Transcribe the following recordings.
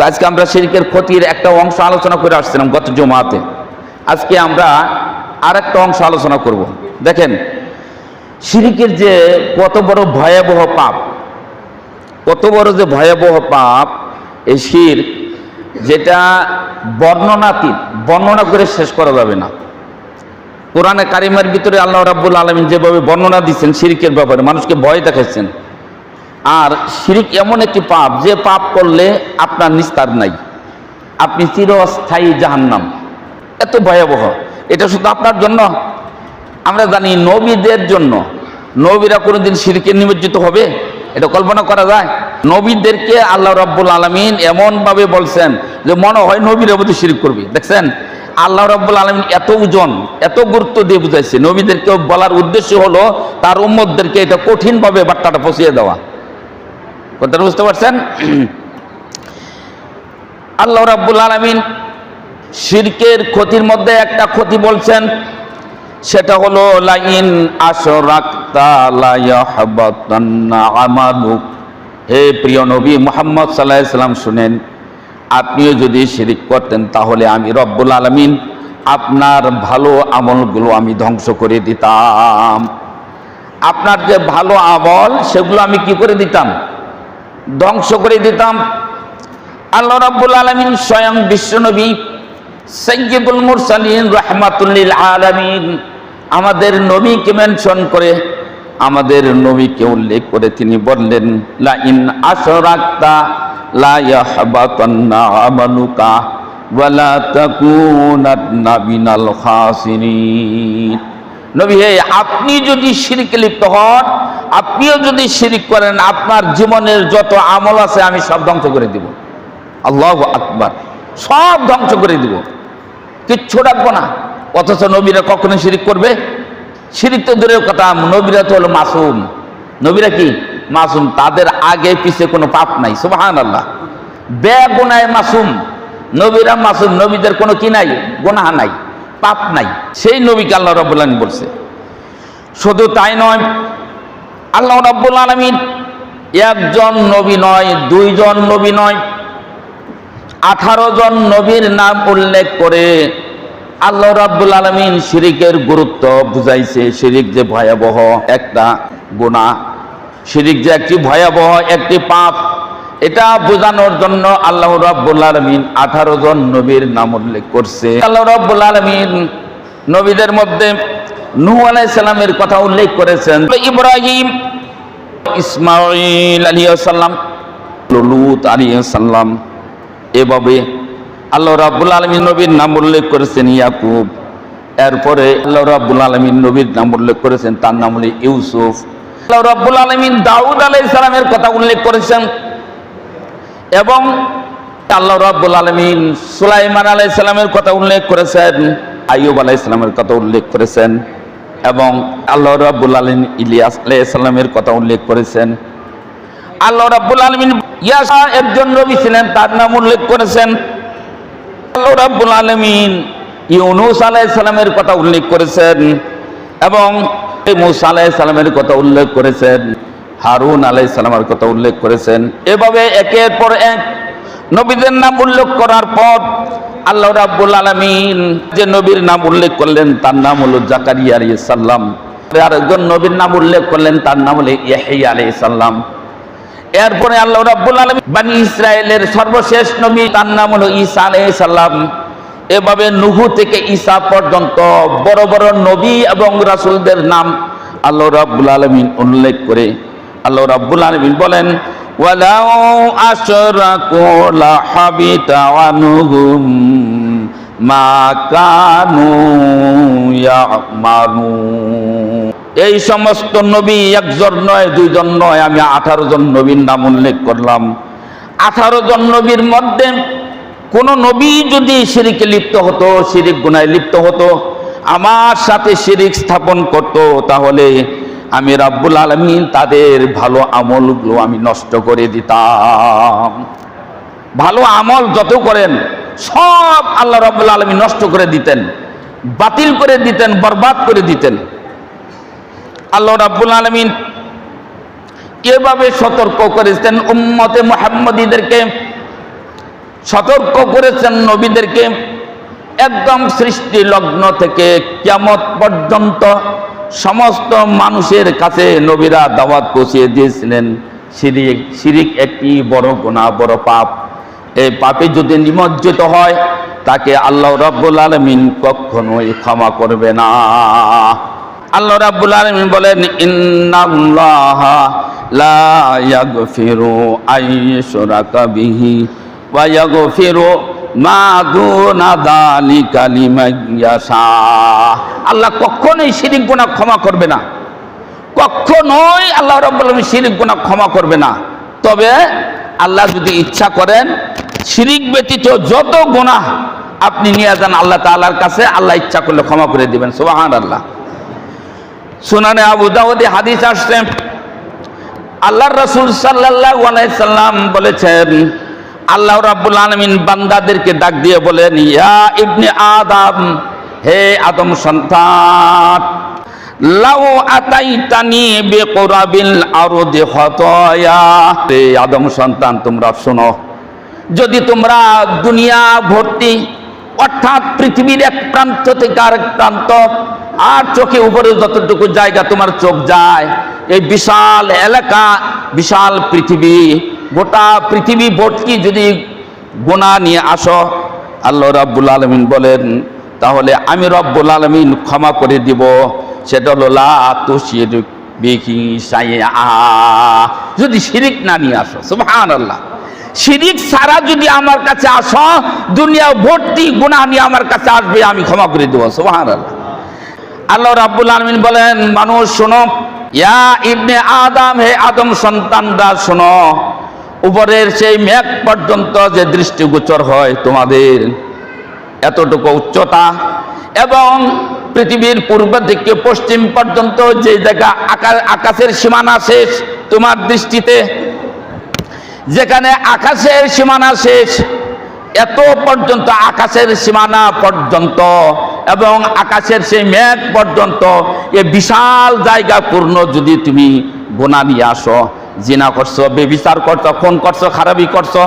তো আজকে আমরা শিরকের ক্ষতির একটা অংশ আলোচনা করে আসছিলাম গত জুমাতে। আজকে আমরা আরেকটা অংশ আলোচনা করব। দেখেন শিরকের যে কত বড় ভয়াবহ পাপ, কত বড় যে ভয়াবহ পাপ এই শিরক, যেটা বর্ণনাতীত, বর্ণনা করে শেষ করা যাবে না। কোরআনে কারিমের ভিতরে আল্লাহ রাব্বুল আলামিন যেভাবে বর্ণনা দিচ্ছেন শিরকের ব্যাপারে, মানুষকে ভয় দেখাচ্ছেন। আর শিরক এমন একটি পাপ যে পাপ করলে আপনার নিস্তার নাই, আপনি চিরস্থায়ী জাহান্নাম। এত ভয়াবহ। এটা শুধু আপনার জন্য, আমরা জানি নবীদের জন্য। নবীরা কোনোদিন শিরকে নিমজ্জিত হবে এটা কল্পনা করা যায়? নবীদেরকে আল্লাহ রাব্বুল আলামিন এমনভাবে বলছেন যে মনে হয় নবীরা বোধহয় শিরক করবে। দেখছেন আল্লাহ রাব্বুল আলামিন এত ওজন, এত গুরুত্ব দিয়ে বুঝাইছে। নবীদেরকে বলার উদ্দেশ্য হলো তার উম্মতদেরকে এটা কঠিনভাবে বার্তাটা পৌঁছিয়ে দেওয়া। কথাটা বুঝতে পারছেন? আল্লাহ রাব্বুল আলামিন শিরকের ক্ষতির মধ্যে একটা ক্ষতি বলছেন, সেটা হলো লাইন আশরাকতা লা ইয়াহবাতান্না আমালুক। হে প্রিয় নবী মুহাম্মদ সাল্লাল্লাহু আলাইহি ওয়াসাল্লাম শুনেন, আপনিও যদি শিরক করতেন তাহলে আমি রব্বুল আলামিন আপনার ভালো আমলগুলো আমি ধ্বংস করে দিতাম। আপনার যে ভালো আমল সেগুলো আমি কি করে দিতাম? ধ্বংস করে দিতাম। আল্লাহ রাব্বুল আলামিন স্বয়ং বিশ্বনবী সাইয়্যিদুল মুরসালিন রাহমাতুল লিল আলামিন আমাদের নবীকে মেনশন করে, আমাদের নবীকে উল্লেখ করে তিনি বললেন লা ইন আশরাকতা লা ইয়াহবাতান্না আমালুকা ওয়া লা তাকুনান্না মিনাল খাসিরিন। নবী হে, আপনি যদি শিরকে লিপ্ত হন, আপনিও যদি শিরক করেন, আপনার জীবনের যত আমল আছে আমি সব ধ্বংস করে দিব। আল্লাহু আকবার। সব ধ্বংস করে দিব, কিচ্ছু রাখবো না। অথচ নবীরা কখনো শিরক করবে? শিরক তো দূরের কথা, নবীরা তো হলো মাসুম। নবীরা কি মাসুম? তাদের আগে পিছে কোনো পাপ নাই। সুবহানাল্লাহ। বেগুনাহে মাসুম। নবীরা মাসুম, নবীদের কোনো কি নাই? গুনাহ নাই, পাপ নাই। সেই নবীকে আল্লাহ রাব্বুল আলামিন বলছে। শুধু তাই নয়, আল্লাহ রাব্বুল আলামিন একজন নবী নয়, দুইজন নবী নয়, 18 জন নবীর নাম উল্লেখ করে আল্লাহ রাব্বুল আলামিন শিরকের গুরুত্ব বুঝাইছে। শিরক যে ভয়াবহ একটা গুনাহ, শিরক যে একটি ভয়াবহ একটি পাপ, এটা বোঝানোর জন্য আল্লাহ রাব্বুল আলামিন 18 জন নবীর নাম উল্লেখ করছে। আল্লাহ রাব্বুল আলামিন নবীদের মধ্যে নূহ আলাইহিস সালামের কথা উল্লেখ করেছেন, ইব্রাহিম, ইসমাঈল আলাইহিস সালাম, লূত আলাইহিস সালাম। এভাবে আল্লাহ রাব্বুল আলামিন নবীর নাম উল্লেখ করেছেন ইয়াকুব। এরপরে আল্লাহ রাব্বুল আলামিন নবীর নাম উল্লেখ করেছেন, তার নাম হলো ইউসুফ। আল্লাহ রাব্বুল আলামিন দাউদ আলাইহিস সালামের কথা উল্লেখ করেছেন, এবং আল্লাহ রাব্বুল আলামিন সুলাইমান আলাইহিস সালামের কথা উল্লেখ করেছেন, আইয়ুব আলাইহিস সালামের কথা উল্লেখ করেছেন, এবং আল্লাহ রাব্বুল আলামিন ইলিয়াস আলাইহিস সালামের কথা উল্লেখ করেছেন। আল্লাহ রাব্বুল আলামিন ইয়াসা একজন নবী ছিলেন, তার নাম উল্লেখ করেছেন। আল্লাহ রাব্বুল আলামিন ইউনূস আলাইহিস সালামের কথা উল্লেখ করেছেন, এবং মূসা আলাইহিস সালামের কথা উল্লেখ করেছেন, হারুন আলাইহিস সালামের কথা উল্লেখ করেছেন। এভাবে একের পর এক নবীদের নাম উল্লেখ করার পর আল্লাহ রাব্বুল আলামিন যে নবীর নাম উল্লেখ করলেন তার নাম হলো জাকারিয়া আলাইহিস সালাম। আরেকজন নবীর নাম উল্লেখ করলেন, তার নাম হলো ইয়াহইয়া আলাইহিস সালাম। এরপরে আল্লাহ রাব্বুল আলামিন বনি ইসরাইলের সর্বশেষ নবী, তার নাম হলো ঈসা আলাইহিস সালাম। এভাবে নূহ থেকে ঈসা পর্যন্ত বড় বড় নবী এবং রাসূলদের নাম আল্লাহ রাব্বুল আলামিন উল্লেখ করে আল্লাহ রাব্বুল আলামিন বলেন ওয়ালাউ আশরাকু লাহাবিতা আনহুম মা কানু ইয়ামালুন। এই সমস্ত নবী একজন নয়, দুইজন নয়, আমি 18 জন নবীর নাম উল্লেখ করলাম। 18 জন নবীর মধ্যে কোন নবী যদি শিরকে লিপ্ত হতো, শিরক গুনাহে লিপ্ত হতো, আমার সাথে শিরক স্থাপন করত, তাহলে আমি রাব্বুল আলামিন তাদের ভালো আমলগুলো আমি নষ্ট করে দিতাম। ভালো আমল যত করেন সব আল্লাহ রাব্বুল আলামিন নষ্ট করে দিতেন, বাতিল করে দিতেন, বরবাদ করে দিতেন। আল্লাহ রাব্বুল আলামিন এভাবে সতর্ক করেছেন উম্মতে মুহাম্মদীদেরকে সতর্ক করেছেন নবীদেরকে। একদম সৃষ্টি লগ্ন থেকে কিয়ামত পর্যন্ত সমস্ত মানুষের কাছে নবীরা দাওয়াত পৌঁছিয়ে দিয়েছিলেন, শিরিক একটি বড় গুনাহ, বড় পাপ। এই পাপে যদি নিমজ্জিত হয় তাকে আল্লাহ রাব্বুল আলামিন কখনোই ক্ষমা করবে না। আল্লাহ রাব্বুল আলামিন বলেন, ইন্নাল্লাহা লা ইয়াগফিরু আইয়ুশরাকা বিহি ওয়া ইয়াগফিরু মা দুনা যালিকা লিমান ইয়াশা। আল্লাহ কখনোই শিরিক গুনাহ ক্ষমা করবে না, কখনোই আল্লাহ রাব্বুল আলামিন শিরিক গুনাহ ক্ষমা করবে না। তবে আল্লাহ যদি ইচ্ছা করেন শিরিক ব্যতীত যত গুনাহ আপনি নিয়ে যান আল্লাহ তাআলার কাছে, আল্লাহ ইচ্ছা করলে ক্ষমা করে দিবেন। সুবহানাল্লাহ। সুনানে আবু দাউদে হাদিস আসছে, আল্লাহর রাসূল সাল্লাল্লাহু আলাইহি সাল্লাম বলেছেন, আল্লাহ রাব্বুল আলামিন বান্দাদেরকে ডাক দিয়ে বলেন, ইয়া ইবনে আদম, হে আদম সন্তান, লাউ আতাইতানি বিকুরাবিল আরদি খাতায়া। হে আদম সন্তান, তোমরা শোনো, যদি তোমরা দুনিয়া ভর্তি অর্থাৎ পৃথিবীর এক প্রান্ত থেকে আরেক প্রান্ত আর চোখে উপরে যতটুকু জায়গা তোমার চোখ যায়, এই বিশাল এলাকা, বিশাল পৃথিবী, গোটা পৃথিবী ভর্তি যদি গুনাহ নিয়ে আসো, আল্লাহ রাব্বুল আলামিন বলেন তাহলে আমি রব্বুল আলামিন ক্ষমা করে দিব। সেটা হলো লা তুশরিক বিহি শাইআ, যদি শিরিক না নিয়ে আসো। সুবহানাল্লাহ। শিরিক ছাড়া যদি আমার কাছে আসো, দুনিয়া ভর্তি গুনাহ নিয়ে আমার কাছে আসবে, আমি ক্ষমা করে দেব। সুবহানাল্লাহ। আল্লাহ রাব্বুল আলামিন বলেন, মানুষ শোনো, ইয়া ইবনে আদম, হে আদম সন্তানরা শোনো, উপরের সেই মেঘ পর্যন্ত যে দৃষ্টিগোচর হয় তোমাদের এতটুকু উচ্চতা, এবং পৃথিবীর পূর্ব থেকে পশ্চিম পর্যন্ত যে জায়গা আকাশের সীমানা শেষ তোমার দৃষ্টিতে, যেখানে আকাশের সীমানা শেষ এত পর্যন্ত, আকাশের সীমানা পর্যন্ত এবং আকাশের সেই মেঘ পর্যন্ত, এ বিশাল জায়গা পূর্ণ যদি তুমি গুনাহ নিয়ে আসো, জিনা করছো, বেবিচার করছো, খুন করছো, খারাপি করছো,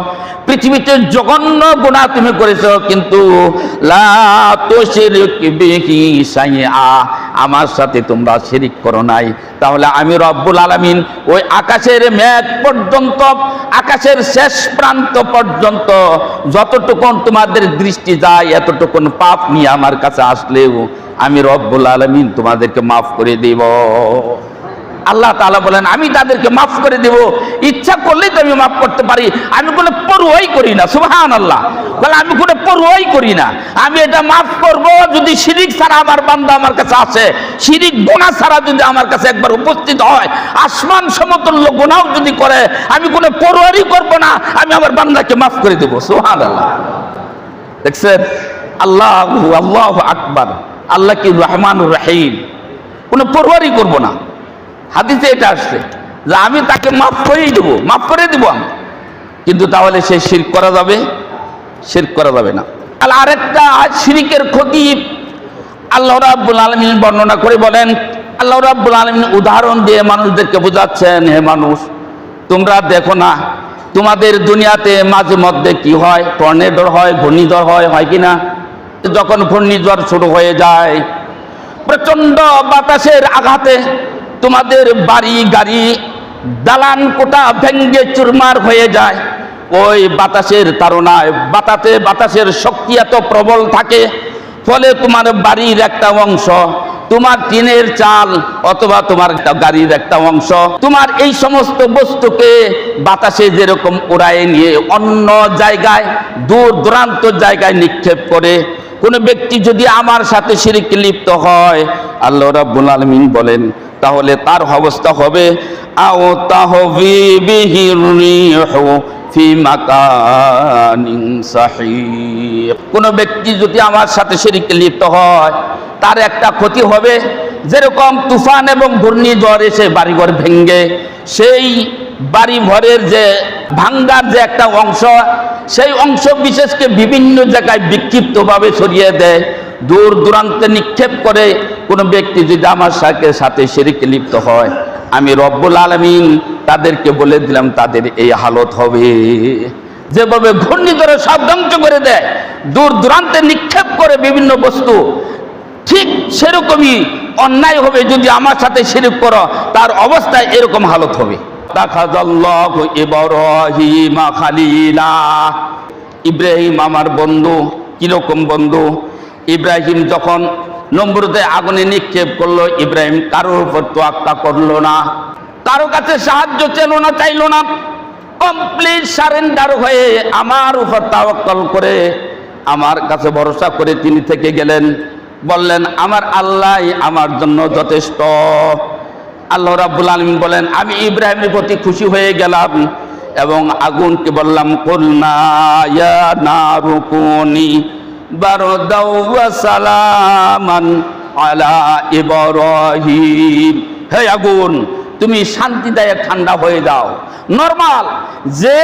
পৃথিবীতে জঘন্য গুনাহ তুমি করেছো, কিন্তু লা তুশরিক বিহি শাইআ, আমার সাথে তোমরা শিরিক করো নাই, তাহলে আমি রব্বুল আলামিন ওই আকাশের মেঘ পর্যন্ত, আকাশের শেষ প্রান্ত পর্যন্ত যতটুকুন তোমাদের দৃষ্টি যায় এতটুকুন পাপ নিয়ে আমার কাছে আসলেও আমি রব্বুল আলামিন তোমাদেরকে মাফ করে দেব। আল্লাহ তাআলা বলেন, আমি তাদেরকে মাফ করে দেব, ইচ্ছা করলেই তো আমি মাফ করতে পারি, আমি কোনো পরোয়াই করি না। সুবহানাল্লাহ। বলে আমি কোনো পরোয়াই করি না, আমি এটা মাফ করব যদি শিরিক ছাড়া আমার বান্দা আমার কাছে আসে, শিরিক গুনাহ ছাড়া যদি আমার কাছে একবার উপস্থিত হয়, আসমান সমতুল্য গুনাহ যদি করে, আমি কোনো পরোয়াই করব না, আমি আমার বান্দাকে মাফ করে দেব। সুবহানাল্লাহ। দেখছেন, আল্লাহু আল্লাহু আকবার, আল্লাহ কি রহমানুর রহিম, কোনো পরোয়াই করব না। হাদিসে এটা আসছে যে আমি তাকে মাফ করেই দেবো, মাফ করে দেবো আমি, কিন্তু তাহলে সে শিরক করা যাবে? শিরক করা যাবে না। আর আরেকটা শিরকের ক্ষতি আল্লাহ রাব্বুল আলামিন বর্ণনা করে বলেন, আল্লাহ রাব্বুল আলামিন উদাহরণ দিয়ে মানুষদেরকে বোঝাচ্ছেন, হে মানুষ, তোমরা দেখো না তোমাদের দুনিয়াতে মাঝে মধ্যে কি হয়, টর্নেডো হয়, ঘূর্ণিঝড় হয়, হয় কি না? যখন ঘূর্ণিঝড় শুরু হয়ে যায়, প্রচন্ড বাতাসের আঘাতে তোমাদের বাড়ি গাড়ি দালান কোটা ভেঙ্গে চুরমার হয়ে যায়। ওই বাতাসের তাড়নায়, বাতাসের শক্তি এত প্রবল থাকে, ফলে তোমার বাড়ির একটা অংশ, তোমার টিনের চাল অথবা তোমার গাড়ির একটা অংশ, তোমার এই সমস্ত বস্তুকে বাতাসে যেরকম উড়ায় নিয়ে অন্য জায়গায়, দূর দূরান্ত জায়গায় নিক্ষেপ করে। কোন ব্যক্তি যদি আমার সাথে শিরকে লিপ্ত হয়, আল্লাহ রাব্বুল আলামিন বলেন তাহলে তার অবস্থা হবে আও তাহবি বিহির রিহু ফি মাকানিন সাহিক। কোন ব্যক্তি যদি আমার সাথে শিরকে লিপ্ত হয়, তার একটা ক্ষতি হবে, যেরকম তুফান এবং ঘূর্ণিঝড় এসে বাড়িঘর ভেঙ্গে সেই বাড়ি ঘরের যে ভাঙ্গার যে একটা অংশ, সেই অংশ বিশেষকে বিভিন্ন জায়গায় বিক্ষিপ্তভাবে ছড়িয়ে দেয়, দূর দূরান্তে নিক্ষেপ করে। কোনো ব্যক্তি যদি আমার সাথে শিরকে লিপ্ত হয়, আমি রব্বুল আলামিন তাদেরকে বলে দিলাম তাদের এই হালত হবে। যেভাবে ঘূর্ণিঝড়ে সব ধ্বংস করে দেয়, দূর দূরান্তে নিক্ষেপ করে বিভিন্ন বস্তু, ঠিক সেরকমই অন্যায় হবে যদি আমার সাথে শিরক করো, তার অবস্থায় এরকম হালত হবে। তাখাযাল্লাহু ইব্রাহিমা খালিলা, ইব্রাহিম আমার বন্ধু। কিরকম বন্ধু? ইব্রাহিম যখন নমরুদে আগুনে নিক্ষেপ করলো, ইব্রাহিম কারোর উপর তোয়াক্কা করলো না, কারো কাছে সাহায্য চাইলো না, কমপ্লিট সারেন্ডার হয়ে আমার উপর তাওয়াক্কুল করে আমার কাছে ভরসা করে তিনি থেকে গেলেন। বললেন আমার আল্লাহ আমার জন্য যথেষ্ট। আল্লাহ রাব্বুল আলামিন বলেন আমি ইব্রাহিমের প্রতি খুশি হয়ে গেলাম এবং আগুনকে বললাম কুলনা ইয়া নারু কুনি বারদাও ওয়া সালামান আলা ইব্রাহিম, হে আগুন তুমি শান্তিদায়ক ঠান্ডা হয়ে যাও। নরমাল যে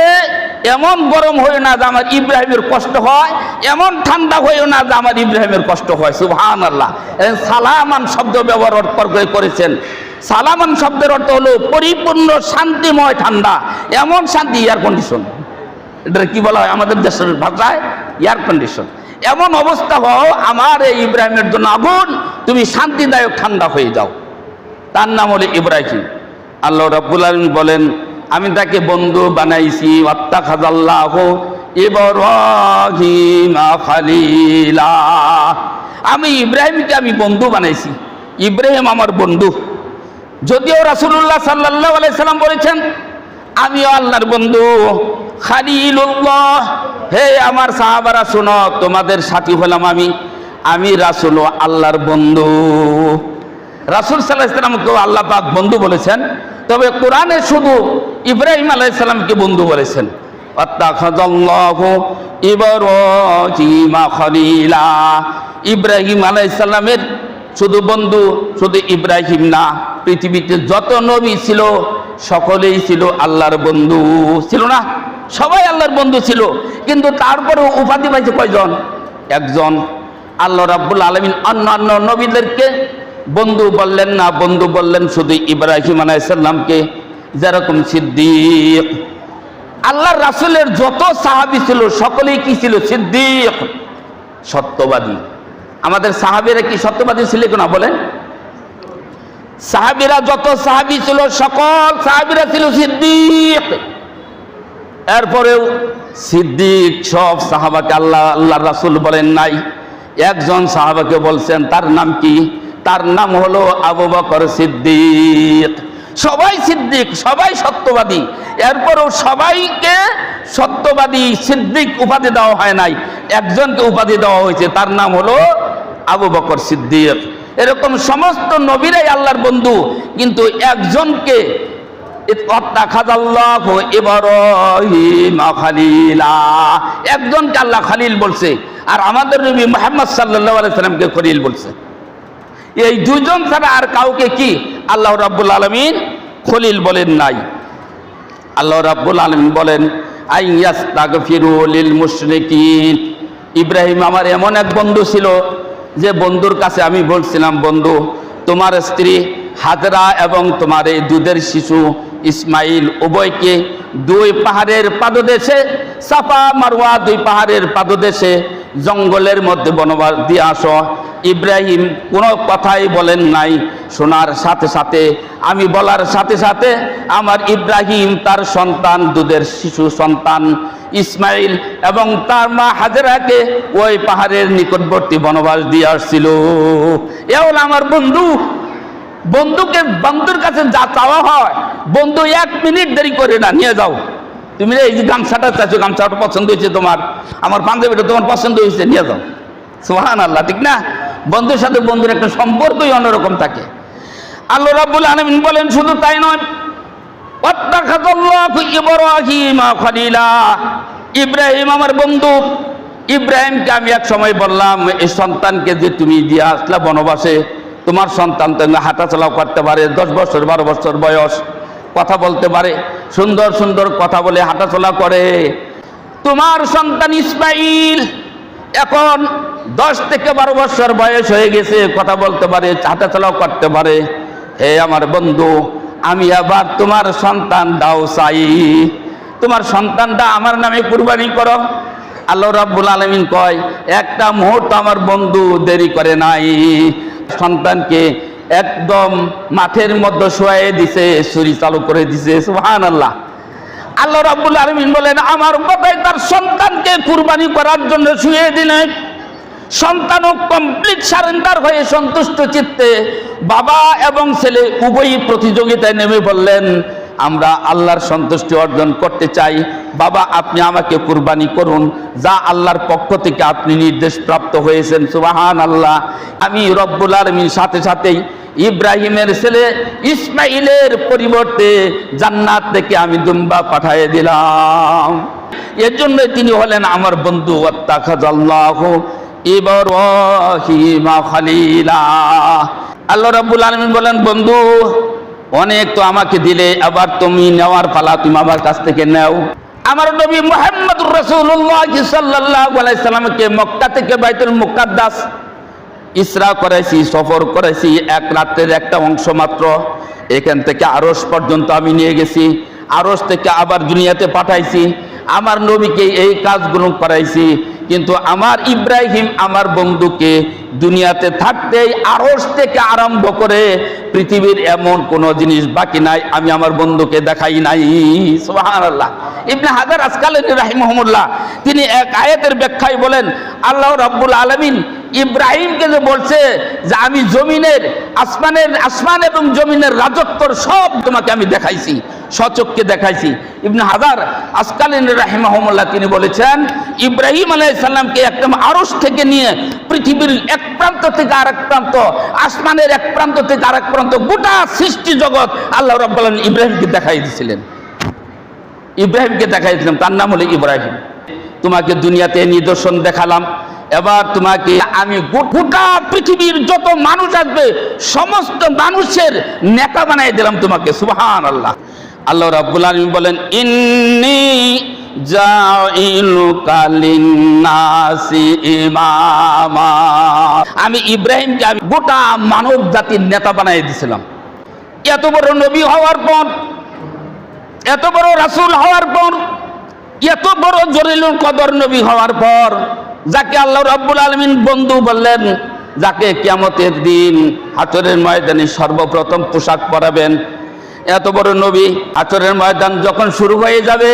এমন গরম হয় না যে আমার ইব্রাহিমের কষ্ট হয়, এমন ঠান্ডা হয়েও না যে আমার ইব্রাহিমের কষ্ট হয়। সুবহানাল্লাহ। সালামান শব্দ ব্যবহার করেছেন। সালামান শব্দের অর্থ হলো পরিপূর্ণ শান্তিময় ঠান্ডা, এমন শান্তি, এয়ার কন্ডিশন, এটা কি বলা হয় আমাদের দেশের ভাষায়, এয়ার কন্ডিশন। এমন অবস্থা হও আমার এই ইব্রাহিমের জন্য আগুন তুমি শান্তিদায়ক ঠান্ডা হয়ে যাও। তার নাম হলো ইব্রাহিম। আল্লাহ রাব্বুল আলামিন বলেন আমি তাকে বন্ধু বানাইছি, ওয়াত্তাখাযাল্লাহু ইব্রাহিমা খালিলা, আমি ইব্রাহিমকে আমি বন্ধু বানাইছি। ইব্রাহিম আমার বন্ধু। যদিও রাসূলুল্লাহ সাল্লাল্লাহু আলাইহি সাল্লাম বলেছেন আমিও আল্লাহর বন্ধু, খালিলুল্লাহ। হে আমার সাহাবারা শোনো, তোমাদের সাথী হলাম আমি রাসূল ও আল্লাহর বন্ধু। রাসূল সাল্লাল্লাহু আলাইহি সাল্লামকে আল্লাহ পাক বন্ধু বলেছেন, তবে কোরআনে শুধু ইব্রাহিম আলাইহিস সালামকে বন্ধু বলেছেন। ওয়াত্তাখাযাল্লাহু ইব্রাহিমা খলিলা, ইব্রাহিম আলাইহিস সালামের শুধু বন্ধু, শুধু ইব্রাহিম না, পৃথিবীতে যত নবী ছিল সকলেই ছিল আল্লাহর বন্ধু, ছিল না? সবাই আল্লাহর বন্ধু ছিল, কিন্তু তারপরেও উপাধি পাইছে কয়জন? একজন। আল্লাহ রাব্বুল আলামিন অন্যান্য নবীদেরকে বন্ধু বললেন না, বন্ধু বললেন শুধু ইব্রাহিম আলাইহিস সালামকে। যেরকম সিদ্দিক, আল্লাহর রাসূলের যত সাহাবী ছিল সকলেই কি ছিল? সিদ্দিক, সত্যবাদী। আমাদের সাহাবীরা কি সত্যবাদী ছিল কিনা বলেন? সাহাবীরা যত সাহাবী ছিল সকল সাহাবীরা ছিল সিদ্দিক। এরপরেও সিদ্দিক সব সাহাবাকে আল্লাহর রাসূল বলেন নাই, একজন সাহাবাকে বলছেন। তার নাম কি? তার নাম হলো আবু বকর সিদ্দিক। সবাই সিদ্দিক, সবাই সত্যবাদী, এরপরও সবাইকে সত্যবাদী সিদ্দিক উপাধি দেওয়া হয় নাই, একজনকে উপাধি দেওয়া হয়েছে, তার নাম হলো আবু বকর সিদ্দিক। এরকম সমস্ত নবীরাই আল্লাহর বন্ধু, কিন্তু একজনকে ওয়াত্তাখাযাল্লাহু ইব্রাহিমা খালিলা, একজনকে আল্লাহ খালিল বলছে, আর আমাদের নবী মুহাম্মদ সাল্লাল্লাহু আলাইহি সাল্লামকে খলিল বলছে। এই দুইজন ছাড়া আর কাউকে কি আল্লাহ রাব্বুল আলামিন খলিল বলেন নাই। আল্লাহ রাব্বুল আলামিন বলেন আইয়াস্তাগফিরু লিল মুশরিকিন, ইব্রাহিম আমার এমন এক বন্ধু ছিল যে বন্ধুর কাছে আমি বলছিলাম, বন্ধু তোমার স্ত্রী হাজরা এবং তোমার এই দুধের শিশু ইসমাইল উভয়কে দুই পাহাড়ের পাদদেশে, সাফা মারওয়া দুই পাহাড়ের পাদদেশে জঙ্গলের মধ্যে বনবাস দিয়ে আসো। ইব্রাহিম কোনো কথাই বলেন নাই। শোনার সাথে সাথে, আমি বলার সাথে সাথে আমার ইব্রাহিম তার সন্তান, দুধের শিশু সন্তান ইসমাইল এবং তার মা হাজেরাকে ওই পাহাড়ের নিকটবর্তী বনবাস দিয়ে আসছিল। এ হলো আমার বন্ধু। বন্ধুকে বন্ধুর কাছে যা চাওয়া হয়, বন্ধু 1 মিনিট দেরি করে না, নিয়ে যাও। তুমি এই যে গামছাটা চাইছো, গামছাটা পছন্দ হয়েছে তোমার, আমার পাঞ্জাবিটা তোমার পছন্দ হয়েছে, নিয়ে যাও। সুবহানাল্লাহ, ঠিক না? বন্ধুর সাথে বন্ধুর একটা সম্পর্কই অন্যরকম থাকে। আল্লাহ রাব্বুল আলামিন বলেন শুধু তাই নয়, ওয়াত্তাখাযাল্লাহু ইব্রাহিমা খলিলা, ইব্রাহিম আমার বন্ধু। ইব্রাহিমকে আমি এক সময় বললাম, এই সন্তানকে যে তুমি দিয়ে আসলা বনবাসে, তোমার সন্তান তো হাঁটাচলা করতে পারে, 10 বছর 12 বছর বয়স, কথা বলতে পারে, সুন্দর সুন্দর কথা বলে হাঁটাচলা করে। তোমার সন্তান ইসমাইল এখন 10 থেকে 12 বছর বয়স হয়ে গেছে, কথা বলতে পারে, হাঁটাচলাও করতে পারে। হে আমার বন্ধু, আমি আবার তোমার সন্তান দাও চাই। তোমার সন্তানটা আমার নামে কুরবানি করো। আল্লাহ রাব্বুল আলামিন কয়, একটা মুহূর্ত আমার বন্ধু দেরি করে নাই, সন্তানকে একদম মাঠের মধ্যে শোয়াই দিছে, ছুরি চালু করে দিছে। সুবহানাল্লাহ। আল্লাহ রাব্বুল আলামিন বলেন, আমার কথাই তার সন্তানকে কুরবানি করার জন্য শুয়ে দিলেন। সন্তানও কমপ্লিট সারেন্ডার হয়ে সন্তুষ্ট চিত্তে বাবা এবং ছেলে উভয়ই প্রতিযোগিতায় নেমে বললেন, আমরা আল্লাহর সন্তুষ্টি অর্জন করতে চাই, বাবা আপনি আমাকে কুরবানি করুন, যা আল্লাহর পক্ষ থেকে আপনি নির্দেশ প্রাপ্ত হয়েছেন। সুবহানাল্লাহ। আমি রব্বুল আলামিন সাথে সাথেই ইব্রাহিমের ছেলে ইসমাইলের পরিবর্তে জান্নাত থেকে আমি দুম্বা পাঠিয়ে দিলাম। এর জন্য তিনি হলেন আমার বন্ধু। ওয়াত্তাখাযাল্লাহু ইব্রাহিমা খলিলা। আল্লাহ রাব্বুল আলামিন বলেন, বন্ধু অনেক তো আমাকে দিলে, আবার তুমি নেওয়ার পালা, তুমি আমার কাছ থেকে নাও। আমার নবী মুহাম্মদুর রাসূলুল্লাহ সাল্লাল্লাহু আলাইহি সাল্লামকে মক্কা থেকে বাইতুল মুকাদ্দাস ইসরা করেছি, সফর করেছি, এক রাতের একটা অংশ মাত্র। এখান থেকে আরশ পর্যন্ত আমি নিয়ে গেছি, আরশ থেকে আবার দুনিয়াতে পাঠাইছি, আমার নবীকে এই কাজগুলো করাইছি। কিন্তু আমার ইব্রাহিম আমার বন্ধুকে দুনিয়াতে থাকতেই আরশ থেকে আরম্ভ করে পৃথিবীর এমন কোন জিনিস বাকি নাই আমি আমার বন্ধুকে দেখাই নাই। সুবহানাল্লাহ। ইবনে হাজার আসকালানী রাহিমাহুল্লাহ তিনি এক আয়াতের ব্যাখ্যায় বলেন, আল্লাহ রাব্বুল আলামিন ইব্রাহিমকে যে বলছে যে আমি জমিনের আসমান এবং জমিনের রাজত্বর সব তোমাকে আমি দেখাইছি, সচক্ষে দেখাইছি। ইবনে হাজার আসকালানী রাহিমাহুল্লাহ তিনি বলেছেন, ইব্রাহিম আলাইহিস সালামকে একদম আরশ থেকে নিয়ে পৃথিবীর এক প্রান্ত থেকে আরেক প্রান্ত, আসমানের এক প্রান্ত থেকে আরেক প্রান্ত, গোটা সৃষ্টি জগৎ আল্লাহ রাব্বুল আলামিন ইব্রাহিমকে দেখাই দিয়েছিলেন। ইব্রাহিমকে দেখাইছিলাম, তার নাম হলো ইব্রাহিম। তোমাকে দুনিয়াতে নিদর্শন দেখালাম, এবার তোমাকে আমি গোটা পৃথিবীর যত মানুষ আসবে সমস্ত মানুষের নেতা বানাই দিলাম তোমাকে। সুবহানাল্লাহ। আল্লাহ রাব্বুল আলামিন বলেন, ইন্নী জাইলুকা লিন্নাসি ইমামা। আমি ইব্রাহিমকে আমি গোটা মানব জাতির নেতা বানাই দিয়েছিলাম। এত বড় নবী হওয়ার পর, এত বড় রাসূল হওয়ার পর, এত বড় জলিলুল কদর নবী হওয়ার পর, যাকে আল্লাহ রাব্বুল আলামিন বন্ধু বললেন, যাকে কিয়ামতের দিন হাশরের ময়দানে সর্বপ্রথম পোশাক পরাবেন, এত বড় নবী, হাশরের ময়দান যখন শুরু হয়ে যাবে,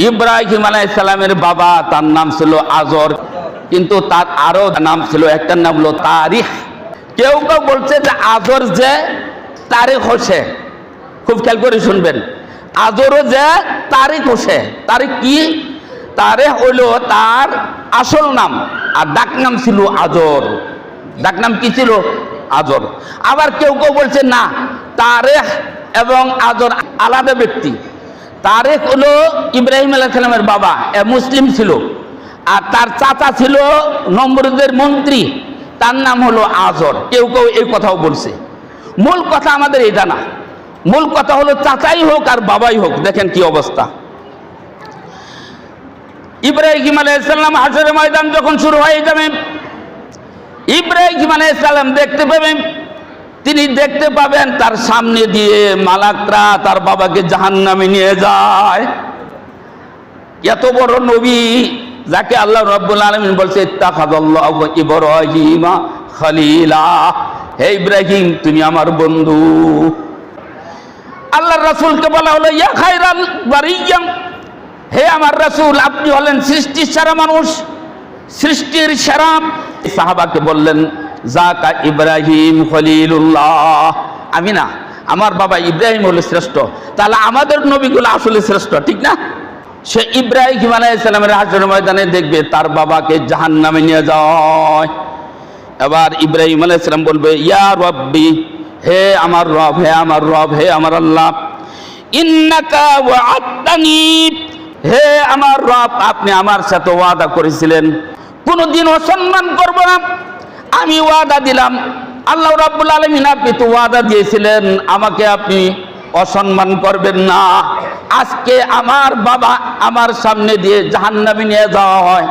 ইব্রাহিম আলাইহিস সালামের বাবা তার নাম ছিল আজর, কিন্তু তার আরো নাম ছিল, একটা নাম হলো তারিখ। কেউ কেউ বলছে যে আজর যে তারিখ হোসে, খুব খেয়াল করে শুনবেন, আজরও যে তারিখ হোসে। তারিখ কি? তারিখ হইলো তার আসল নাম, আর ডাক নাম ছিল আজর। ডাক নাম কি ছিল? আজর। আবার কেউ কেউ বলছে না, তারিখ এবং আজর আলাদা ব্যক্তি। তারিখ হলো ইব্রাহিম আলাইহিস সালামের বাবা, মুসলিম ছিল, আর তার চাচা ছিল নমরুদের মন্ত্রী, তার নাম হলো আজর। কেউ কেউ এই কথাও বলছে। মূল কথা আমাদের এটা না, মূল কথা হলো চাচাই হোক আর বাবাই হোক, দেখেন কি অবস্থা। ইব্রাহিম আলাইহিস সালাম হাশরের ময়দান যখন শুরু হয়ে যাবে, ইব্রাহিম আলাইহিস সালাম দেখতে পাবেন, তিনি দেখতে পাবেন তার সামনে দিয়ে মালাকরা তার বাবাকে জাহান্নামে নিয়ে যায়। এত বড় নবী, যাকে আল্লাহ রাব্বুল আলামিন বলছে ইত্তাখাযাল্লাহু ইব্রাহিমা খলিলা, হে ইব্রাহিম তুমি আমার বন্ধু। আল্লাহর রাসূলকে বলা হলো ইয়া খায়রাল বারিয়্যা, হে আমার রাসূল আপনি হলেন সৃষ্টির সেরা মানুষ, সৃষ্টির সেরা। সাহাবাকে বললেন যাকা ইব্রাহিম খলিলুল্লাহ, আমি না, আমার বাবা ইব্রাহিম হলো শ্রেষ্ঠ, তাহলে আমাদের নবীগুলো আসলে শ্রেষ্ঠ, ঠিক না? সে ইব্রাহিম আলাইহিস সালামের হাশরের ময়দানে দেখবে তার বাবাকে জাহান্নামে নিয়ে যায়। এবার ইব্রাহিম আলাইহিস সালাম বলবে ইয়া রাব্বি, হে আমার রব, হে আমার রব, হে আমার আল্লাহ, ইন্নাকা ওয়া'আদতানি, হে আমার রব আপনি আমার সাথে ওয়াদা করেছিলেন কোনদিন অসম্মান করব না, আমি ওয়াদা দিলাম। আল্লাহ রাব্বুল আলামিন আপনি তো ওয়াদা দিয়েছিলেন আমাকে আপনি অসম্মান করবেন না। আজকে আমার বাবা আমার সামনে দিয়ে জাহান্নামে নিয়ে যাওয়া হয়,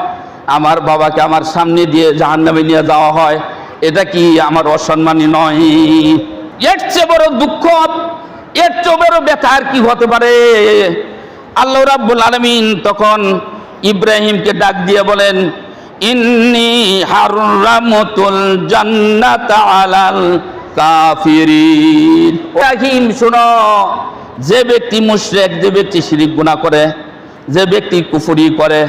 আমার বাবাকে আমার সামনে দিয়ে জাহান্নামে নিয়ে যাওয়া হয়, এটা কি আমার অসম্মানী নয়? এর চেয়ে বড় দুঃখ, এর চেয়ে বড় ব্যথা আর কি হতে পারে? আল্লাহ রাব্বুল আলামিন তখন ইব্রাহিমকে ডাক দিয়ে বলেন, ইন্নী হারামতুল জান্নাতা আলাল কাফিরিন। ইব্রাহিম শোনো, যে ব্যক্তি মুশরিক, যে ব্যক্তি শিরক গুনাহ করে, যে ব্যক্তি কুফরি করে,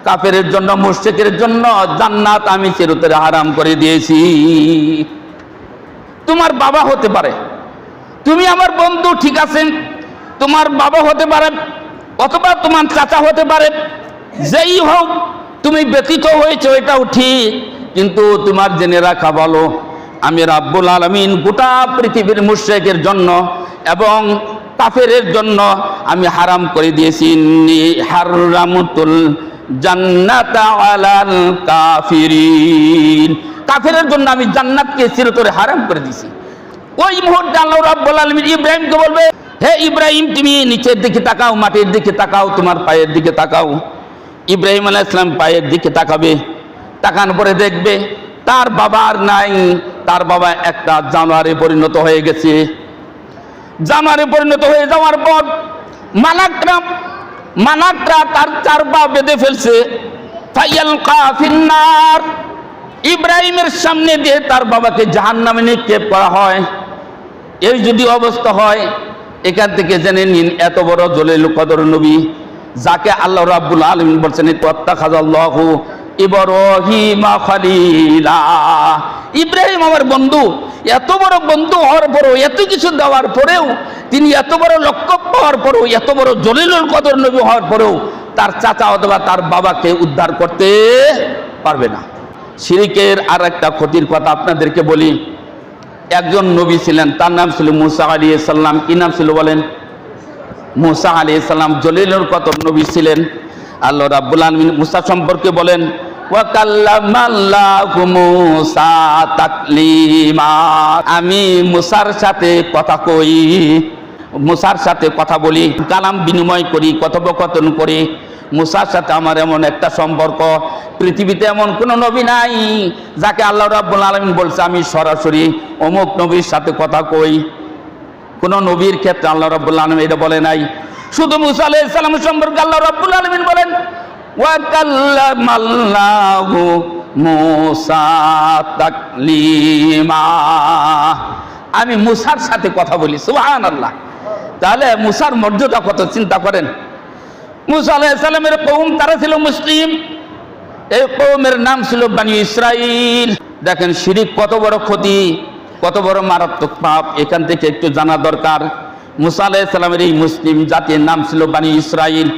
কাফেরের জন্য, মুশরিকের জন্য জান্নাত আমি চিরতরে হারাম করে দিয়েছি। তোমার বাবা হতে পারে, তুমি আমার বন্ধু, ঠিক আছে, তোমার বাবা হতে পারে অথবা তোমার চাচা হতে পারে, যেই হোক তুমি ব্যতীত হয়েছে এটাও ঠিক, কিন্তু তোমার জেনে রাখা ভালো আমি রাব্বুল আলামিন গোটা পৃথিবীর মুশরিকের জন্য এবং কাফেরের জন্য আমি হারাম করে দিয়েছি। ইন্নী হারামতুল জান্নাতা আলাল কাফিরিন, কাফেরের জন্য আমি জান্নাতকে চিরতরে হারাম করে দিয়েছি। ওই মুহূর্তে আল্লাহ রাব্বুল আলামিন ইব্রাহিমকে বলবে, হে ইব্রাহিম, তুমি নিচের দিকে তাকাও, মাটির দিকে তাকাও, তোমার পায়ের দিকে তাকাও। ইব্রাহিম আলাইহিস সালাম পায়ের দিকে তাকাবে, তাকানোর পরে দেখবে তার বাবা আর নাই, তার বাবা একটা জানোয়ারে পরিণত হয়ে গেছে। জানোয়ারে পরিণত হয়ে যাওয়ার পর মালাকরা তার চার পা বেঁধে ফেলছে। ফায়ালকা ফিন্নার, ইব্রাহিমের সামনে দিয়ে তার বাবাকে জাহান্নামে নিক্ষেপ করা হয়। এই যদি অবস্থা হয়, এখান থেকে জেনে নিন এত বড় জলিল কদর নবী, যাকে আল্লাহ রাব্বুল আলামিন বলছেন ইত্তাখাযাল্লাহু ইব্রাহিমা খলিলা, ইব্রাহিম আমার বন্ধু। এত বড় বন্ধু হওয়ার পরেও, এত কিছু দেওয়ার পরেও, তিনি এত বড় লক্ষ্য পাওয়ার পরেও, এত বড় জলিলুল কদর নবী হওয়ার পরেও তার চাচা অথবা তার বাবাকে উদ্ধার করতে পারবে না। শিরকের আর একটা ক্ষতির কথা আপনাদেরকে বলি। একজন নবী ছিলেন, তার নাম ছিল মুসা আলাইহিস সালাম। কি নাম ছিল বলেন? মুসা আলাইহিস সালাম জলিলুল কদর নবী ছিলেন। আল্লাহ রাব্বুল আলামিন মুসা সম্পর্কে বলেন, ওয়া কাল্লামাল্লাহু মুসা তাকলিমা, আমি মুসার সাথে কথা কই, মুসার সাথে কথা বলি, কালাম বিনিময় করি, কথোপকথন করি। মুসার সাথে আমার এমন একটা সম্পর্ক, পৃথিবীতে এমন কোন নবী নাই যাকে আল্লাহ রাব্বুল আলামিন বলছে আমি সরাসরি অমুক নবীর সাথে কথা কই। কোন নবীর ক্ষেত্রে আল্লাহ রাব্বুল আলামিন এটা বলে নাই। শুধু মুসা আলাইহিস সালাম সম্পর্কে আল্লাহ রাব্বুল আলামিন বলেন, ওয়া কাল্লামাল্লাহু মুসা তাকলিমা, আমি মুসার সাথে কথা বলি। সুবহানাল্লাহ। তাহলে মুসার মর্যাদা কত, চিন্তা করেন। মুসা আলাইহিস সালামের কওম তারা ছিল মুসলিম, এই কওমের নাম ছিল বনি ইসরাইল। দেখেন শিরক কত বড় ক্ষতি, কত বড় মারাত্মক পাপ, এখান থেকে একটু জানা দরকার। মুসা আলাইহিস সালামের এই মুসলিম জাতির নাম ছিল বনি ইসরাইল।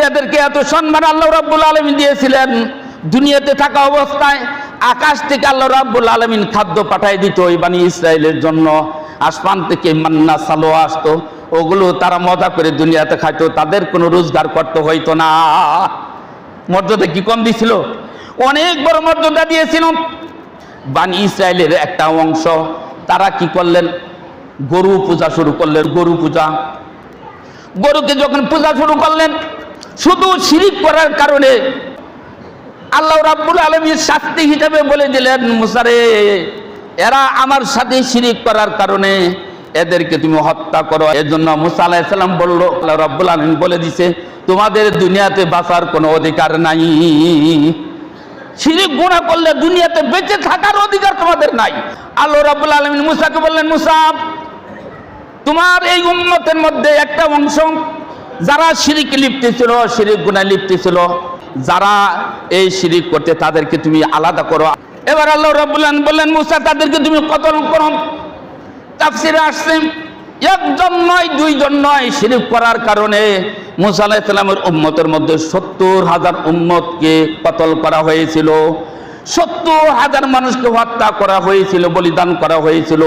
এদেরকে এত সম্মান আল্লাহ রাব্বুল আলামিন দিয়েছিলেন। দুনিয়াতে থাকা অবস্থায় আকাশ থেকে আল্লাহ রাব্বুল আলামিন খাদ্য পাঠায় দিত ওই বনি ইসরাইলের জন্য। আসমান থেকে মান্না সালোয়া আসতো, ওগুলো তারা মজা করে দুনিয়াতে খাইতো, তাদের কোনো রোজগার করতে হইতো না। মর্যাদা কি কম দিছিল? অনেক বড় মর্যাদা দিয়েছিল। বনি ইসরাইলের একটা অংশ তারা কি করলেন? গরু পূজা শুরু করলেন। গরু পূজা, গরুকে যখন পূজা শুরু করলেন, শুধু শিরক করার কারণে আল্লাহ রাব্বুল আলামিন শাস্তি হিসেবে বলে দিলেন, মুসারে, এরা আমার সাথে শিরক করার কারণে এদেরকে তুমি হত্যা করো। এর জন্য মুসা আলাইহিস সালাম বলল, আল্লাহ রাব্বুল আলামিন বলে দিছে, তোমাদের দুনিয়াতে বাঁচার কোনো অধিকার নাই। শিরক গুনাহ করলে দুনিয়াতে বেঁচে থাকার অধিকার তোমাদের নাই। আল্লাহ রাব্বুল আলামিন মুসাকে বললেন, মুসা, তোমার এই উম্মতের মধ্যে একটা অংশ যারা শিরকে লিপ্ত ছিল, শিরক গুনাহে লিপ্ত ছিল, যারা এই শিরক করতে, তাদেরকে তুমি আলাদা করো। এবার আল্লাহ রাব্বুল আলামিন বললেন, মুসা, তাদেরকে তুমি কতল করো। তাফসীরে আসছে একজন নয়, দুইজন নয়, শিরক করার কারণে মুসা আলাইহিস সালামের উম্মতের মধ্যে ৭০,০০০ উম্মতকে কতল করা হয়েছিল। ৭০,০০০ মানুষকে হত্যা করা হয়েছিল, বলিদান করা হয়েছিল।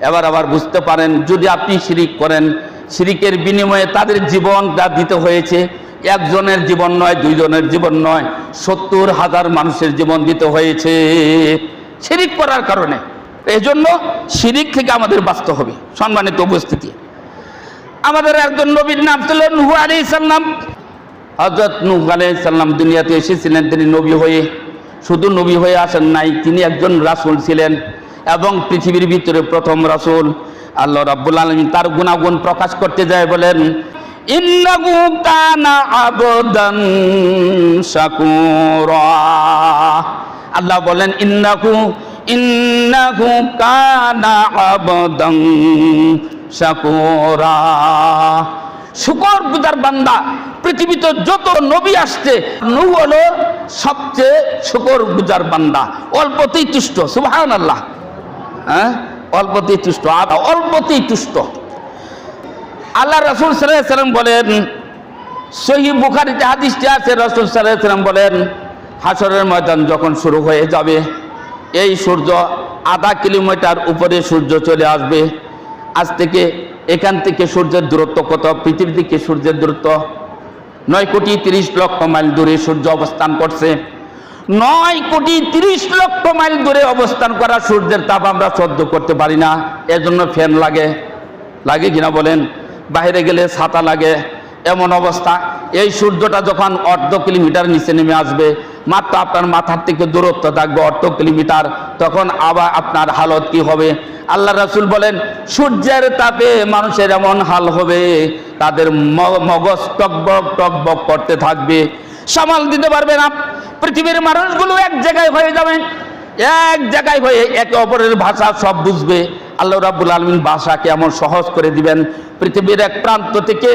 এবার আবার বুঝতে পারেন, যদি আপনি শিরক করেন, শিরকের বিনিময়ে তাদের জীবনটা দিতে হয়েছে। একজনের জীবন নয়, দুইজনের জীবন নয়, ৭০,০০০ মানুষের জীবন দিতে হয়েছে শিরক করার কারণে। এই জন্য শিরক থেকে আমাদের বাঁচতে হবে। সম্মানিত উপস্থিতি, আমাদের একজন নবীর নাম ছিল নূহ আলাইহিস সালাম। হযরত নূহ আলাইহিস সালাম দুনিয়াতে এসেছিলেন, তিনি নবী হয়ে, শুধু নবী হয়ে আসেন নাই, তিনি একজন রাসূল ছিলেন এবং পৃথিবীর ভিতরে প্রথম রাসূল। আল্লাহ রাব্বুল আলামিন তার গুণাগুণ প্রকাশ করতে যায় বলেন, ইন্নাহু কানা আবদান শাকুরা। আল্লাহ বলেন ইন্নাহু কানা আবদান শাকুরা। শুকরগুজার বান্দা। পৃথিবীতে যত নবী আসছে, নূহ হলো সবচেয়ে শুকরগুজার বান্দা, অল্পতেই তুষ্ট। সুবহানাল্লাহ। হ্যাঁ, অল্পতেই তুষ্ট, অল্পতেই তুষ্ট। আল্লাহ রাসূল সাল্লাল্লাহু আলাইহি ওয়াসাল্লাম বলেন, সহিহ বুখারীতে হাদিসটি আছে, রাসূল সাল্লাল্লাহু আলাইহি ওয়াসাল্লাম বলেন, হাশরের ময়দান যখন শুরু হয়ে যাবে, এই সূর্য আধা কিলোমিটার উপরে সূর্য চলে আসবে। আজ থেকে এখান থেকে সূর্যের দূরত্ব কত? পৃথিবী থেকে সূর্যের দূরত্ব 9,30,00,000 মাইল দূরে সূর্য অবস্থান করছে। 9,30,00,000 মাইল দূরে অবস্থান করা সূর্যের তাপ আমরা সহ্য করতে পারি না। এর জন্য ফ্যান লাগে কিনা বলেন? বাইরে গেলে ছাতা লাগে, এমন অবস্থা। এই সূর্যটা যখন 1/2 কিলোমিটার নিচে নেমে আসবে, মাত্র আপনার মাথার থেকে দূরত্ব থাকবে 1/2 কিলোমিটার, তখন আবার আপনার হালত কি হবে? আল্লাহ রাসূল বলেন, সূর্যের তাপে মানুষের এমন হাল হবে, তাদের মগজ টকবক করতে থাকবে, সামাল দিতে পারবে না। পৃথিবীর মানুষগুলো এক জায়গায় হয়ে যাবে, এক জায়গায় হয়ে একে অপরের ভাষা সব বুঝবে। আল্লাহ রাব্বুল আলামিন ভাষাকে এমন সহজ করে দিবেন, পৃথিবীর এক প্রান্ত থেকে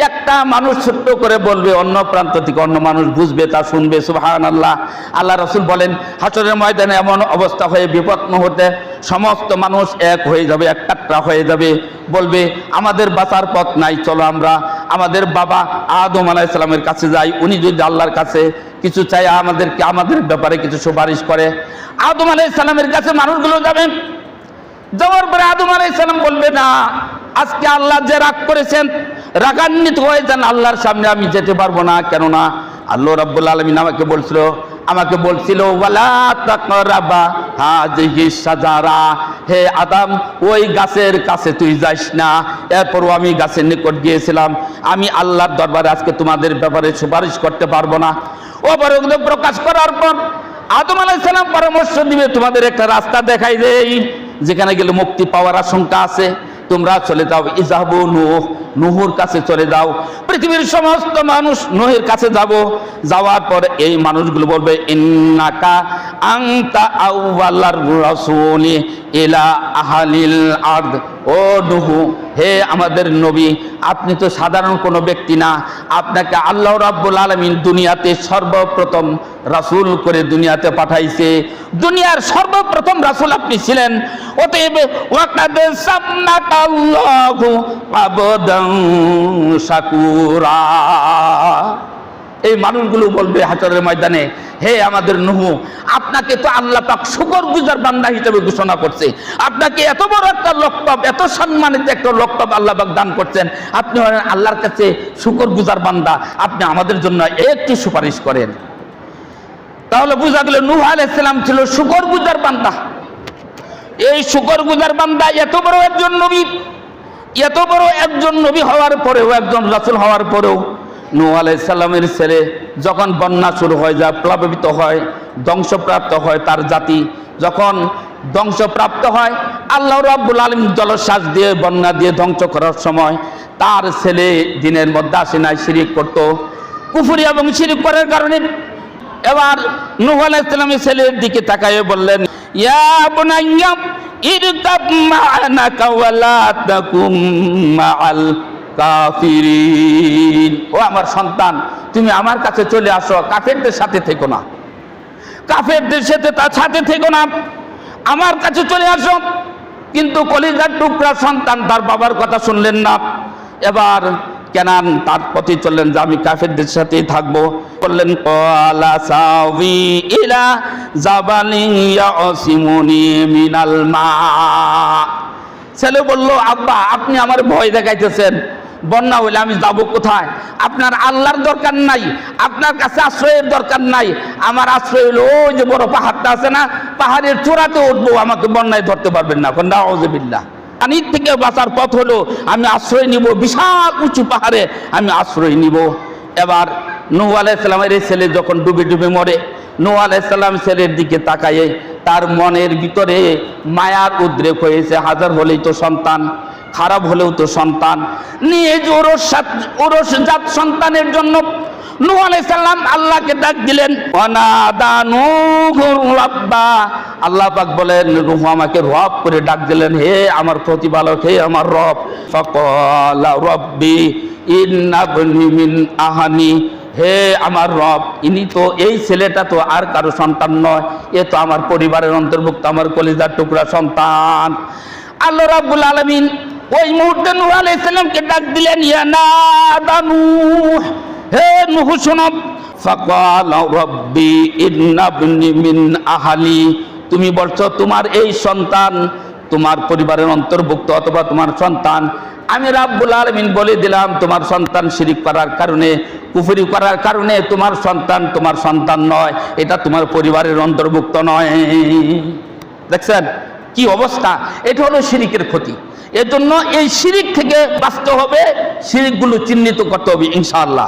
একটা মানুষ ছোট্ট করে বলবে, অন্য প্রান্ত থেকে অন্য মানুষ বুঝবে, তা শুনবে। সুবহানাল্লাহ। আল্লাহ রাসূল বলেন, হাশরের ময়দানে এমন অবস্থা হয়ে বিপদ মুহূর্তে সমস্ত মানুষ এক হয়ে যাবে, একটা হয়ে যাবে, বলবে আমাদের বাঁচার পথ নাই, চলো আমরা আমাদের বাবা আদম আলাইহিস সালামের কাছে যাই। উনি যদি আল্লাহর কাছে কিছু চাই, আমাদের ব্যাপারে কিছু সুপারিশ করে। আদম আলাইহিস সালামের কাছে মানুষগুলো যাবেন। যাওয়ার পরে আদম আলাইহিস সালাম বলবে, না, আজকে আল্লাহ যে রাগ করেছেন, রাগান্বিত হয়ে যান, আল্লাহর সামনে আমি যেতে পারবো না। কেননা আল্লাহ রাব্বুল আলামিন আমাকে বলছিল ওয়ালা তাকরাবা হাযিহি শাজারা, হে আদম ওই গাছের কাছে তুই যাস না। এরপরও আমি গাছের নিকট গিয়েছিলাম। আমি আল্লাহর দরবারে আজকে তোমাদের ব্যাপারে সুপারিশ করতে পারবো না। অবরোধ প্রকাশ করার পর আদম আলাইহিস সালাম পরামর্শ দিবে, তোমাদের একটা রাস্তা দেখাই দেই, যেখানে গেলে মুক্তি পাওয়ার আশঙ্কা আছে। তোমরা চলে যাও, ইজাবু নূহর কাছে চলে যাও। পৃথিবীর সমস্ত মানুষ নূহের কাছে যাওয়ার পর এই মানুষগুলো বলবে, ইন্নাকা আনতা আউওয়ালার রাসূলি ইলা আহলিল আরদ। ও নূহ, হে আমাদের নবী, আপনি তো সাধারণ কোনো ব্যক্তি না, আপনাকে আল্লাহ রাব্বুল আলামিন দুনিয়াতে সর্বপ্রথম রাসূল করে দুনিয়াতে পাঠাইছে। দুনিয়ার সর্বপ্রথম রাসূল আপনি ছিলেন। অতএব ওয়াকাদ সাম্মাকাল্লাহু আবদান শাকুরা। এই মানুষগুলো বলবে হাশরের ময়দানে, হে আমাদের নূহ, আপনাকে তো আল্লাহ পাক শুকরগুজার বান্দা হিসেবে ঘোষণা করছে। আপনাকে এত বড় একটা লকব, এত সম্মানিত একটা লকব আল্লাহ পাক দান করছেন, আপনি হলেন আল্লাহর কাছে শুকরগুজার বান্দা, আপনি আমাদের জন্য একটু সুপারিশ করেন। তাহলে বোঝা গেল নূহ আলাইহিস সালাম ছিল শুকরগুজার বান্দা। এই শুকরগুজার বান্দা এত বড় একজন নবী হওয়ার পরেও, একজন রাসূল হওয়ার পরেও, নূহ আলাইহিস সালামের ছেলে যখন বন্যা শুরু হয়ে যায়, প্লাবিত হয়, ধ্বংসপ্রাপ্ত হয়, তার জাতি যখন ধ্বংসপ্রাপ্ত হয়, আল্লাহ রাব্বুল আলামিন জলোচ্ছ্বাস দিয়ে বন্যা দিয়ে ধ্বংস করার সময় তার ছেলে দিনের মধ্যে আসে নাই, শিরিক করত, কুফরি এবং শিরিক করার কারণে। এবার নূহ আলাইহিস সালামের ছেলের দিকে তাকায়ে বললেন, ইয়া বুনাইয়া ইরকাব মা'ানা ওয়ালা তাকুম মা'আল কাফিরিন। ও আমার সন্তান, তুমি আমার কাছে চলে আসো, কাফেরদের সাথে থেকো না, কাফেরদের সাথে থেকো না, আমার কাছে চলে আসো। কিন্তু কলিজার টুকরা সন্তান তার বাবার কথা শুনলেন না। এবার কেনান তার পথে চললেন যে আমি কাফেরদের সাথেই থাকবো। বললেন ক্বালা সাউই ইলা জাবালিন ইয়াসিমুনি মিনাল মা। ছেলে বলল, আব্বা আপনি আমার ভয় দেখাইতেছেন, বন্যা হইলে আমি যাব কোথায়? আপনার আল্লাহর দরকার নাই, আপনার কাছে আশ্রয়ের দরকার নাই, আমার আশ্রয় হলো ওই যে বড় পাহাড়টা আছে না, পাহাড়ের চূড়াতে উঠবো, আমাকে বন্যায় ধরতে পারবেন না। নাউযুবিল্লাহ। পানির থেকে বাঁচার পথ হলো আমি আশ্রয় নিব, বিশাল উঁচু পাহাড়ে আমি আশ্রয় নিব। এবার নূহ আলাইহিস সালামের এই ছেলে যখন ডুবে মরে, নূহ আলাইহিস সালাম ছেলের দিকে তাকায়ে তার মনের ভিতরে মায়ার উদ্রেক হয়েছে। হাজার হলেই তো সন্তান, খারাপ হলেও তো সন্তান, নিজ ওরসজাত সন্তানের জন্য নূহ আলাইহিস সালাম আল্লাহকে ডাক দিলেন। ওয়ানাদা নূহু রাব্বা, আল্লাহ পাক বলেন নূহ আমাকে রব করে ডাক দিলেন, হে আমার প্রতিপালক, হে আমার রব। ফাকালা রাব্বি ইন্নাবনি মিন আহলি, হে আমার রব, ইনি তো, এই ছেলেটা তো আর কারো সন্তান নয়, এ তো আমার পরিবারের অন্তর্ভুক্ত, আমার কলিজার টুকরা সন্তান। আল্লাহ রাব্বুল আলামিন ওই মুহূর্তে নূহ আলাইহিস সালামকে ডাক দিলেন, ইয়া নাদা নূহ, হে নূহ শোনো। ফাকালা রাব্বি ইন্নাবনি মিন আহলি, তুমি বলছো তোমার এই সন্তান তোমার পরিবারের অন্তর্ভুক্ত অথবা তোমার সন্তান, আমি রাব্বুল আলামিন বলে দিলাম তোমার সন্তান শিরক করার কারণে, কুফরি করার কারণে তোমার সন্তান নয়, এটা তোমার পরিবারের অন্তর্ভুক্ত নয়। দেখছেন কি অবস্থা? এটা হলো শিরকের ক্ষতি। এজন্য এই শিরক থেকে বাঁচতে হবে, শিরকগুলো চিহ্নিত করতে হবে ইনশাআল্লাহ।